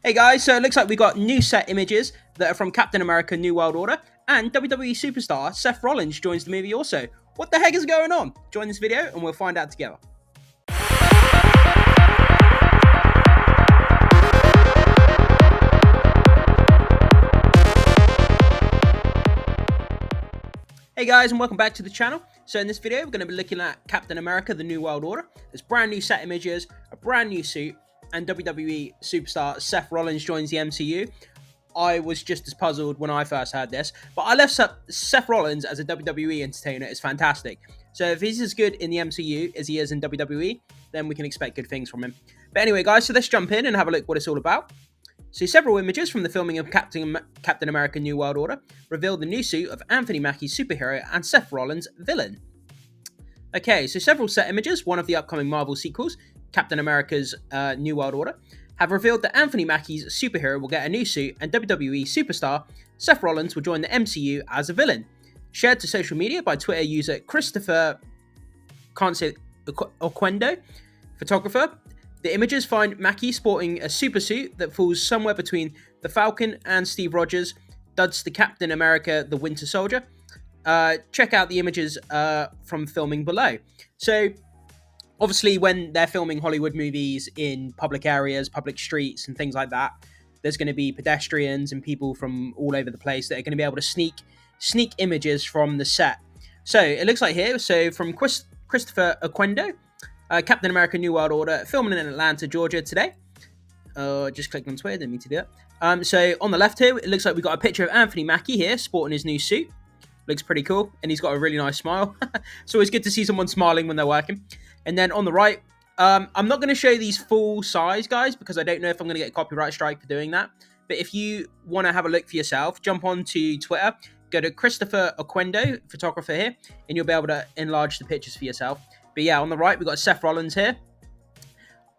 Hey guys, so it looks like we got new set images that are from Captain America New World Order, and WWE superstar Seth Rollins joins the movie also. What the heck is going on? Join this video and we'll find out together. Hey guys, and welcome back to the channel. So in this video, we're going to be looking at Captain America The New World Order. There's brand new set images, a brand new suit, and WWE superstar Seth Rollins joins the MCU. I was just as puzzled when I first heard this, but I left Seth Rollins as a WWE entertainer is fantastic. So if he's as good in the MCU as he is in WWE, then we can expect good things from him. But anyway, guys, so let's jump in and have a look what it's all about. So several images from the filming of Captain America New World Order reveal the new suit of Anthony Mackie's superhero and Seth Rollins' villain. Okay, so several set images, one of the upcoming Marvel sequels, Captain America's New World Order, have revealed that Anthony Mackie's superhero will get a new suit and WWE superstar Seth Rollins will join the MCU as a villain. Shared to social media by Twitter user Christopher Oquendo, photographer, the images find Mackie sporting a super suit that falls somewhere between the Falcon and Steve Rogers, duds the Captain America the Winter Soldier. Check out the images from filming below. So, obviously, when they're filming Hollywood movies in public areas, public streets, and things like that, there's going to be pedestrians and people from all over the place that are going to be able to sneak images from the set. So, it looks like here, so from Christopher Oquendo, Captain America New World Order, filming in Atlanta, Georgia today. Just clicked on Twitter, didn't mean to do that. So, on the left here, it looks like we got a picture of Anthony Mackie here, sporting his new suit. Looks pretty cool, and he's got a really nice smile. It's always good to see someone smiling when they're working. And then on the right, I'm not going to show these full size, guys, because I don't know if I'm going to get a copyright strike for doing that. But if you want to have a look for yourself, jump onto Twitter, go to Christopher Oquendo, photographer here, and you'll be able to enlarge the pictures for yourself. But yeah, on the right, we've got Seth Rollins here.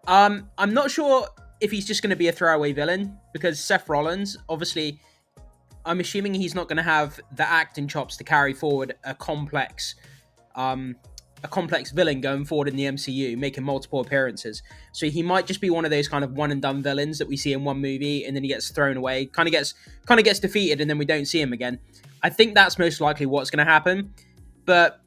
I'm not sure if he's just going to be a throwaway villain, because Seth Rollins, obviously, I'm assuming he's not going to have the acting chops to carry forward a complex villain going forward in the MCU, making multiple appearances. So he might just be one of those kind of one and done villains that we see in one movie and then he gets thrown away, kind of gets defeated, and then we don't see him again. I think that's most likely what's going to happen. But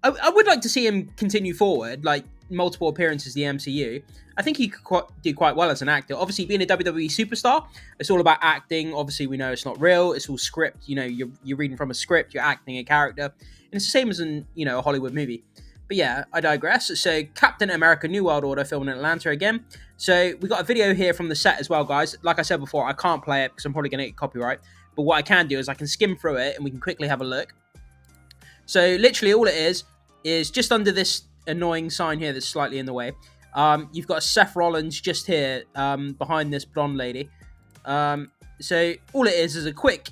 I would like to see him continue forward, like multiple appearances in the MCU. I think he could do quite well as an actor. Obviously, being a WWE superstar, it's all about acting. Obviously, we know it's not real. It's all script. You know, you're reading from a script. You're acting a character. And it's the same as in, a Hollywood movie. But yeah, I digress. So, Captain America New World Order filming in Atlanta again. So, we got a video here from the set as well, guys. Like I said before, I can't play it because I'm probably going to get copyright. But what I can do is I can skim through it and we can quickly have a look. So, literally all it is just under this annoying sign here that's slightly in the way. You've got Seth Rollins just here behind this blonde lady. So all it is a quick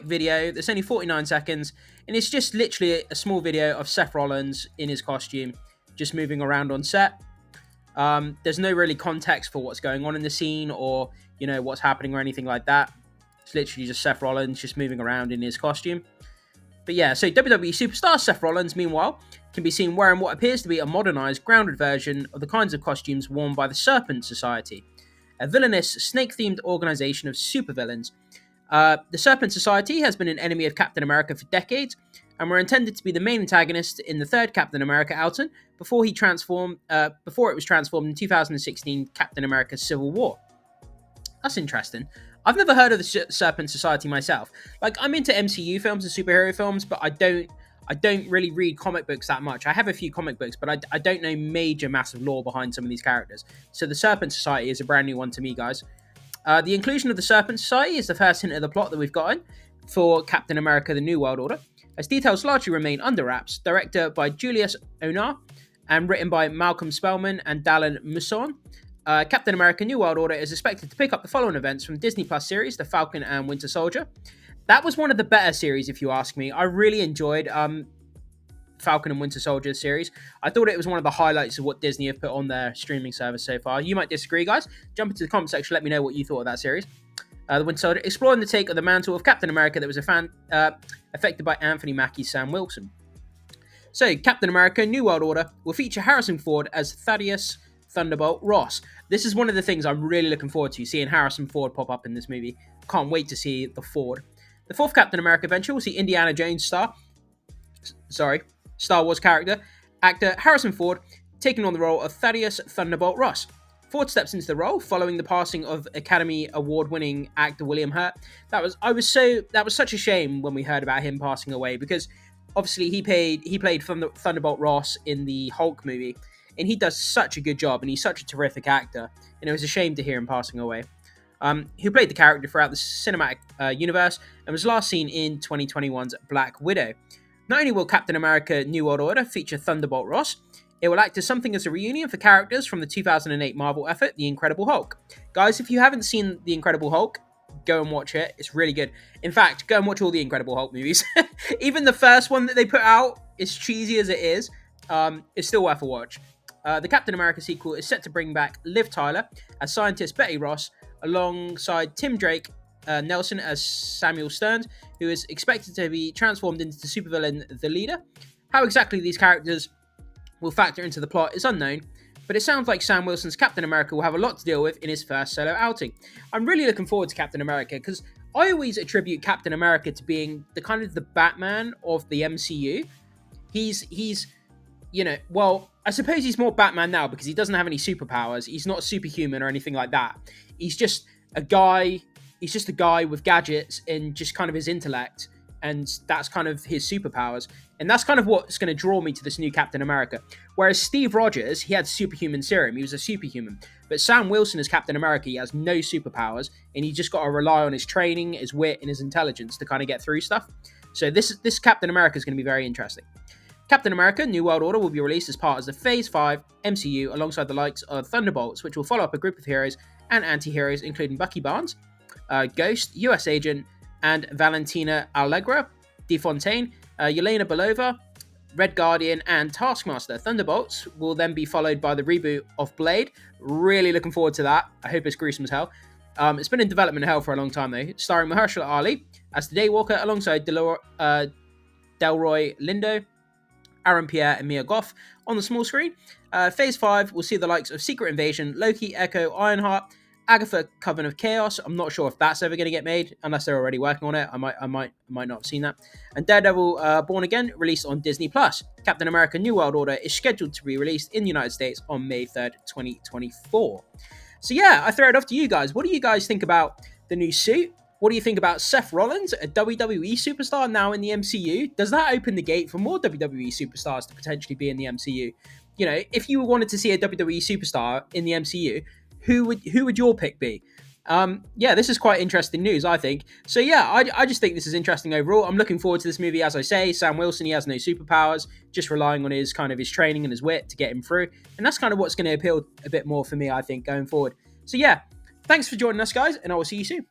video that's only 49 seconds, and it's just literally a small video of Seth Rollins in his costume, just moving around on set. There's no really context for what's going on in the scene or what's happening or anything like that. It's literally just Seth Rollins just moving around in his costume. But yeah, so WWE superstar Seth Rollins, meanwhile, can be seen wearing what appears to be a modernized, grounded version of the kinds of costumes worn by the Serpent Society, a villainous, snake-themed organization of supervillains. The Serpent Society has been an enemy of Captain America for decades, and were intended to be the main antagonist in the third Captain America outing before it was transformed in 2016 Captain America Civil War. That's interesting. I've never heard of the Serpent Society myself. Like, I'm into MCU films and superhero films, but I don't really read comic books that much. I have a few comic books, but I don't know massive lore behind some of these characters. So the Serpent Society is a brand new one to me, guys. The inclusion of the Serpent Society is the first hint of the plot that we've gotten for Captain America The New World Order, as details largely remain under wraps. Directed by Julius Onar and written by Malcolm Spellman and Dallin Musson. Captain America New World Order is expected to pick up the following events from Disney Plus series, The Falcon and Winter Soldier. That was one of the better series, if you ask me. I really enjoyed Falcon and Winter Soldier series. I thought it was one of the highlights of what Disney have put on their streaming service so far. You might disagree, guys. Jump into the comment section, let me know what you thought of that series. The Winter Soldier, exploring the take of the mantle of Captain America that was affected by Anthony Mackie's Sam Wilson. So, Captain America New World Order will feature Harrison Ford as Thaddeus Thunderbolt Ross. This is one of the things I'm really looking forward to, seeing Harrison Ford pop up in this movie. Can't wait to see the Ford. The fourth Captain America venture will see Indiana Jones Star Wars actor Harrison Ford taking on the role of Thaddeus Thunderbolt Ross. Ford steps into the role following the passing of Academy Award-winning actor William Hurt. That was such a shame when we heard about him passing away, because obviously he played Thunderbolt Ross in the Hulk movie, and he does such a good job, and he's such a terrific actor, and it was a shame to hear him passing away. Who played the character throughout the cinematic universe and was last seen in 2021's Black Widow. Not only will Captain America New World Order feature Thunderbolt Ross, it will act as something as a reunion for characters from the 2008 Marvel effort, The Incredible Hulk. Guys, if you haven't seen The Incredible Hulk, go and watch it. It's really good. In fact, go and watch all the Incredible Hulk movies. Even the first one that they put out, as cheesy as it is, it's still worth a watch. The Captain America sequel is set to bring back Liv Tyler as scientist Betty Ross, alongside Tim Drake Nelson as Samuel Stearns, who is expected to be transformed into the supervillain The Leader. How exactly these characters will factor into the plot is unknown, but it sounds like Sam Wilson's Captain America will have a lot to deal with in his first solo outing. I'm really looking forward to Captain America, because I always attribute Captain America to being the kind of the Batman of the MCU. He's I suppose he's more Batman now because he doesn't have any superpowers. He's not superhuman or anything like that. He's just a guy with gadgets and just kind of his intellect, and that's kind of his superpowers. And that's kind of what's going to draw me to this new Captain America. Whereas Steve Rogers, he had superhuman serum. He was a superhuman. But Sam Wilson as Captain America, he has no superpowers, and he just got to rely on his training, his wit, and his intelligence to kind of get through stuff. So this Captain America is going to be very interesting. Captain America New World Order will be released as part of the Phase 5 MCU alongside the likes of Thunderbolts, which will follow up a group of heroes and anti-heroes, including Bucky Barnes, Ghost, US Agent, and Valentina Allegra, DeFontaine, Yelena Belova, Red Guardian, and Taskmaster. Thunderbolts will then be followed by the reboot of Blade. Really looking forward to that. I hope it's gruesome as hell. It's been in development hell for a long time, though, starring Mahershala Ali as the Daywalker alongside Delroy Lindo, Aaron Pierre, and Mia Goth on the small screen. Phase 5 will see the likes of Secret Invasion, Loki, Echo, Ironheart, Agatha, Coven of Chaos. I'm not sure if that's ever going to get made, unless they're already working on it. I might not have seen that. And Daredevil Born Again, released on Disney+. Captain America New World Order is scheduled to be released in the United States on May 3rd, 2024. So yeah, I throw it off to you guys. What do you guys think about the new suit? What do you think about Seth Rollins, a WWE superstar now in the MCU? Does that open the gate for more WWE superstars to potentially be in the MCU? You know, if you wanted to see a WWE superstar in the MCU, who would your pick be? This is quite interesting news, I think. So yeah, I just think this is interesting overall. I'm looking forward to this movie. As I say, Sam Wilson, he has no superpowers, just relying on his training and his wit to get him through. And that's kind of what's going to appeal a bit more for me, I think, going forward. So yeah, thanks for joining us, guys, and I will see you soon.